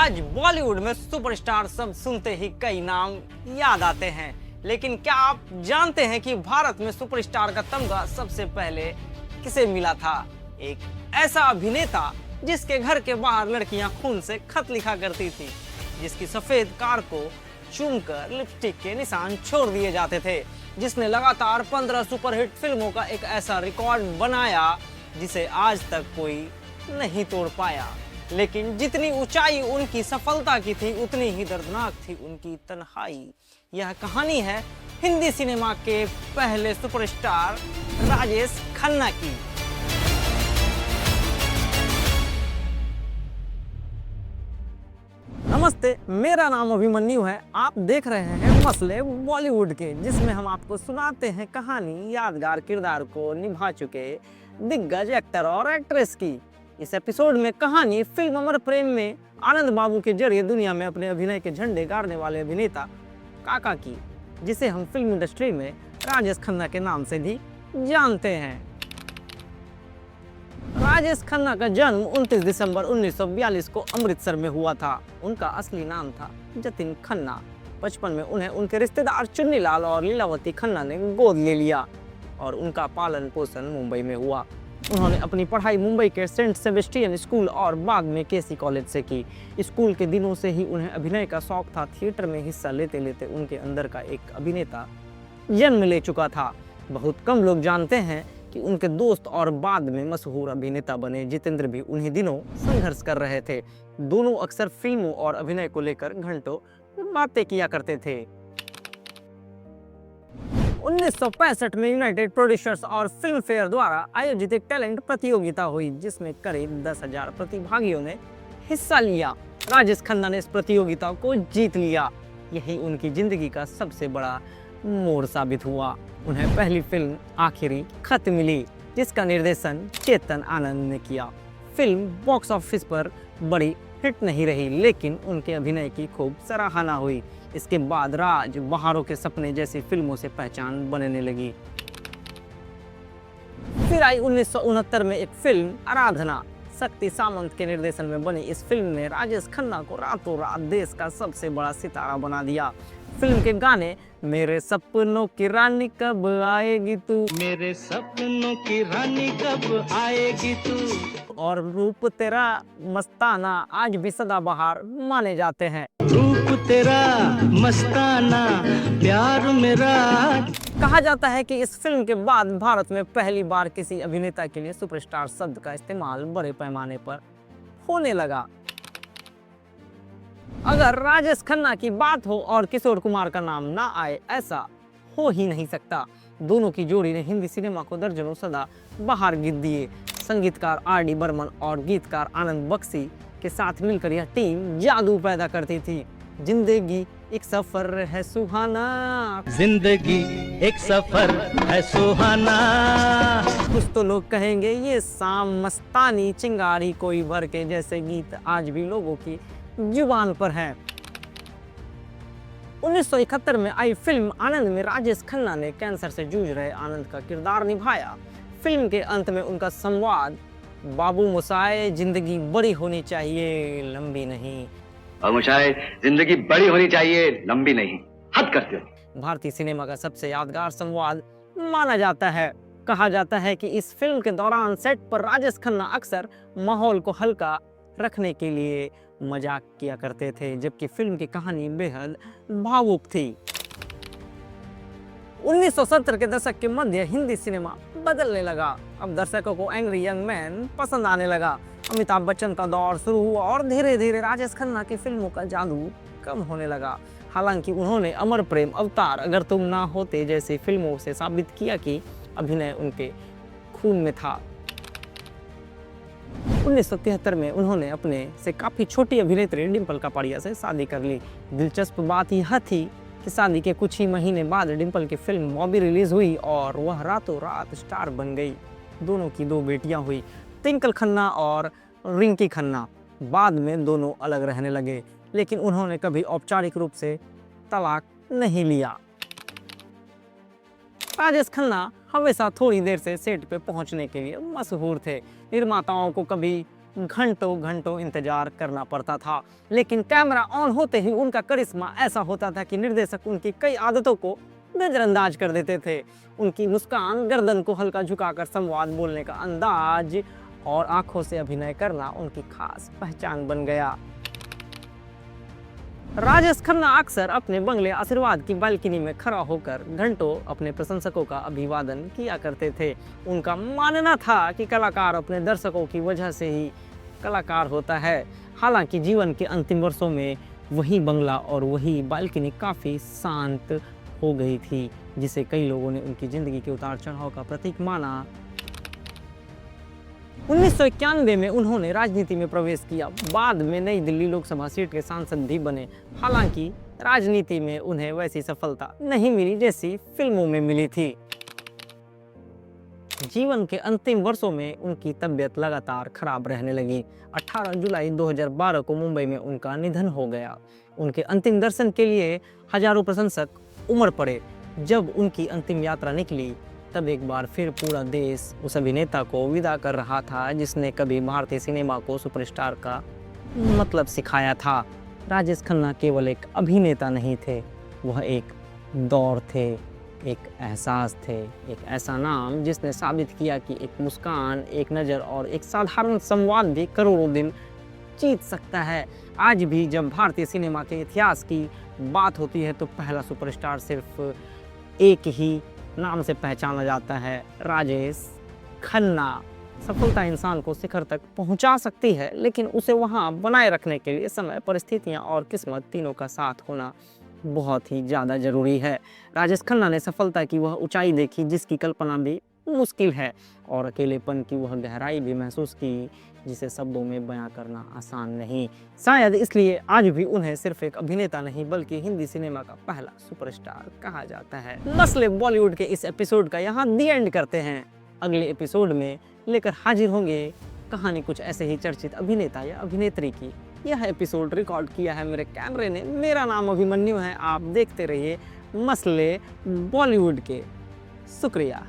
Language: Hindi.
आज बॉलीवुड में सुपरस्टार शब्द सुनते ही कई नाम याद आते हैं, लेकिन क्या आप जानते हैं कि भारत में सुपरस्टार का तमगा सबसे पहले किसे मिला था? एक ऐसा अभिनेता जिसके घर के बाहर लड़कियां खून से खत लिखा करती थी, जिसकी सफेद कार को चूमकर लिपस्टिक के निशान छोड़ दिए जाते थे, जिसने लगातार 15 सुपरहिट फिल्मों का एक ऐसा रिकॉर्ड बनाया जिसे आज तक कोई नहीं तोड़ पाया। लेकिन जितनी ऊंचाई उनकी सफलता की थी, उतनी ही दर्दनाक थी उनकी तन्हाई। यह कहानी है हिंदी सिनेमा के पहले सुपरस्टार राजेश खन्ना की। नमस्ते, मेरा नाम अभिमन्यु है। आप देख रहे हैं मसले बॉलीवुड के, जिसमें हम आपको सुनाते हैं कहानी यादगार किरदार को निभा चुके दिग्गज एक्टर और एक्ट्रेस की। इस एपिसोड में कहानी फिल्म अमर प्रेम में आनंद बाबू के जरिए दुनिया में अपने अभिनय के झंडे गाड़ने वाले अभिनेता काका की, जिसे हम फिल्म इंडस्ट्री में राजेश खन्ना के नाम से भी जानते हैं। राजेश खन्ना का जन्म 29 दिसंबर 1942 को अमृतसर में हुआ था। उनका असली नाम था जतिन खन्ना। बचपन में उन्हें उनके रिश्तेदार चुन्नीलाल और लीलावती खन्ना ने गोद ले लिया और उनका पालन पोषण मुंबई में हुआ। उन्होंने अपनी पढ़ाई मुंबई के सेंट सेबेस्टियन स्कूल और बाद में केसी कॉलेज से की। स्कूल के दिनों से ही उन्हें अभिनय का शौक था। थिएटर में हिस्सा लेते लेते उनके अंदर का एक अभिनेता जन्म ले चुका था। बहुत कम लोग जानते हैं कि उनके दोस्त और बाद में मशहूर अभिनेता बने जितेंद्र भी उन्हीं दिनों संघर्ष कर रहे थे। दोनों अक्सर फिल्मों और अभिनय को लेकर घंटों बातें किया करते थे। 1965 में यूनाइटेड प्रोड्यूसर्स और फिल्म फेयर द्वारा आयोजित एक टैलेंट प्रतियोगिता हुई, जिसमें करीब 10,000 प्रतिभागियों ने हिस्सा लिया। राजेश खन्ना ने इस प्रतियोगिता को जीत लिया। यही उनकी जिंदगी का सबसे बड़ा मोड़ साबित हुआ। उन्हें पहली फिल्म आखिरी खत मिली, जिसका निर्देशन चेतन आनंद ने किया। फिल्म बॉक्स ऑफिस पर बड़ी हिट नहीं रही, लेकिन उनके अभिनय की खूब सराहना हुई। इसके बाद राज, बहारों के सपने जैसी फिल्मों से पहचान बनने लगी। फिर आई 1969 में एक फिल्म आराधना। शक्ति सामंत के निर्देशन में बनी इस फिल्म ने राजेश खन्ना को रातों रात देश का सबसे बड़ा सितारा बना दिया। फिल्म के गाने मेरे सपनों की रानी कब आएगी तू, मेरे सपनों की रानी कब आएगी तू, और रूप तेरा मस्ताना आज भी सदाबहार माने जाते हैं। रूप तेरा मस्ताना प्यार मेरा। कहा जाता है कि इस फिल्म के बाद भारत में पहली बार किसी अभिनेता के लिए सुपरस्टार शब्द का इस्तेमाल बड़े पैमाने पर होने लगा। अगर राजेश खन्ना की बात हो और किशोर कुमार का नाम ना आए, ऐसा हो ही नहीं सकता। दोनों की जोड़ी ने हिंदी सिनेमा को दर्जनों सदा बाहर गीत दिए। संगीतकार आर.डी. बर्मन और गीतकार आनंद बख्शी के साथ मिलकर यह टीम जादू पैदा करती थी। जिंदगी एक सफर है सुहाना, जिंदगी एक सफर है सुहाना। कुछ तो लोग कहेंगे ये शाम मस्तानी चिंगारी कोई भर के जैसे गीत आज भी लोगों की जुबान पर है। 1971 में आई फिल्म आनंद में राजेश खन्ना ने कैंसर से जूझ रहे आनंद का किरदार निभाया। फिल्म के अंत में उनका संवाद बाबू मोशाय जिंदगी बड़ी होनी चाहिए लंबी नहीं, और मुशाए जिंदगी बड़ी होनी चाहिए लंबी नहीं, हद करते हो। भारतीय सिनेमा का सबसे यादगार संवाद माना जाता है। कहा जाता है कि इस फिल्म के दौरान सेट पर राजेश खन्ना अक्सर माहौल को हल्का रखने के लिए मजाक किया करते थे, जबकि फिल्म की कहानी बेहद भावुक थी। 1970 के दशक के मध्य हिंदी सिनेमा बदलने लगा। अब दर्शकों को एंग्री यंग मैन पसंद आने लगा। अमिताभ बच्चन का दौर शुरू हुआ और धीरे धीरे राजेश खन्ना की फिल्मों का जादू कम होने लगा। हालांकि उन्होंने अमर प्रेम, अवतार, अगर तुम ना होते जैसी फिल्मों से साबित किया कि अभिनय उनके खून में था। 1973 में उन्होंने अपने से काफी छोटी अभिनेत्री डिम्पल कपाड़िया से शादी कर ली। दिलचस्प बात यह थी कि शादी के कुछ ही महीने बाद डिम्पल की फिल्म बॉबी रिलीज हुई और वह रातों रात स्टार बन गई। दोनों की 2 बेटियां हुई, ट्विंकल खन्ना और रिंकी खन्ना। बाद में दोनों अलग रहने लगे, लेकिन उन्होंने कभी औपचारिक रूप से तलाक नहीं लिया। राजेश खन्ना हमेशा थोड़ी देर से सेट पे पहुंचने के लिए मशहूर थे। निर्माताओं को कभी घंटों घंटों इंतजार करना पड़ता था। लेकिन कैमरा ऑन होते ही उनका करिश्मा ऐसा होता था कि निर्देशक उनकी कई आदतों को नजरअंदाज कर देते थे। उनकी मुस्कान, गर्दन को हल्का झुकाकर संवाद बोलने का अंदाज और आंखों से अभिनय करना उनकी खास पहचान बन गया। राजेश खन्ना अक्सर अपने बंगले आशीर्वाद की बालकनी में खड़ा होकर घंटों अपने प्रशंसकों का अभिवादन किया करते थे। उनका मानना था कि कलाकार अपने दर्शकों की वजह से ही कलाकार होता है। हालांकि जीवन के अंतिम वर्षों में वही बंगला और वही बालकनी काफ़ी शांत हो गई थी, जिसे कई लोगों ने उनकी ज़िंदगी के उतार चढ़ाव का प्रतीक माना। 1991 में उन्होंने राजनीति में प्रवेश किया। बाद में नई दिल्ली लोकसभा सीट के सांसद भी बने। हालांकि राजनीति में उन्हें वैसी सफलता नहीं मिली जैसी फिल्मों में मिली थी। जीवन के अंतिम वर्षों में उनकी तबीयत लगातार खराब रहने लगी। 18 जुलाई 2012 को मुंबई में उनका निधन हो गया। उनके अंतिम दर्शन के लिए हजारों प्रशंसक उमड़ पड़े। जब उनकी अंतिम यात्रा निकली तब एक बार फिर पूरा देश उस अभिनेता को विदा कर रहा था जिसने कभी भारतीय सिनेमा को सुपरस्टार का मतलब सिखाया था। राजेश खन्ना केवल एक अभिनेता नहीं थे, वह एक दौर थे, एक एहसास थे, एक ऐसा नाम जिसने साबित किया कि एक मुस्कान, एक नज़र और एक साधारण संवाद भी करोड़ों दिन जीत सकता है। आज भी जब भारतीय सिनेमा के इतिहास की बात होती है तो पहला सुपरस्टार सिर्फ एक ही नाम से पहचाना जाता है, राजेश खन्ना। सफलता इंसान को शिखर तक पहुंचा सकती है, लेकिन उसे वहां बनाए रखने के लिए समय, परिस्थितियां और किस्मत तीनों का साथ होना बहुत ही ज़्यादा ज़रूरी है। राजेश खन्ना ने सफलता की वह ऊंचाई देखी जिसकी कल्पना भी मुश्किल है, और अकेलेपन की वह गहराई भी महसूस की जिसे शब्दों में बयां करना आसान नहीं। शायद इसलिए आज भी उन्हें सिर्फ एक अभिनेता नहीं बल्कि हिंदी सिनेमा का पहला सुपरस्टार कहा जाता है। मसले बॉलीवुड के इस एपिसोड का यहाँ दी एंड करते हैं। अगले एपिसोड में लेकर हाजिर होंगे कहानी कुछ ऐसे ही चर्चित अभिनेता या अभिनेत्री की। यह एपिसोड रिकॉर्ड किया है मेरे कैमरे ने। मेरा नाम अभिमन्यु है। आप देखते रहिए मसले बॉलीवुड के। शुक्रिया।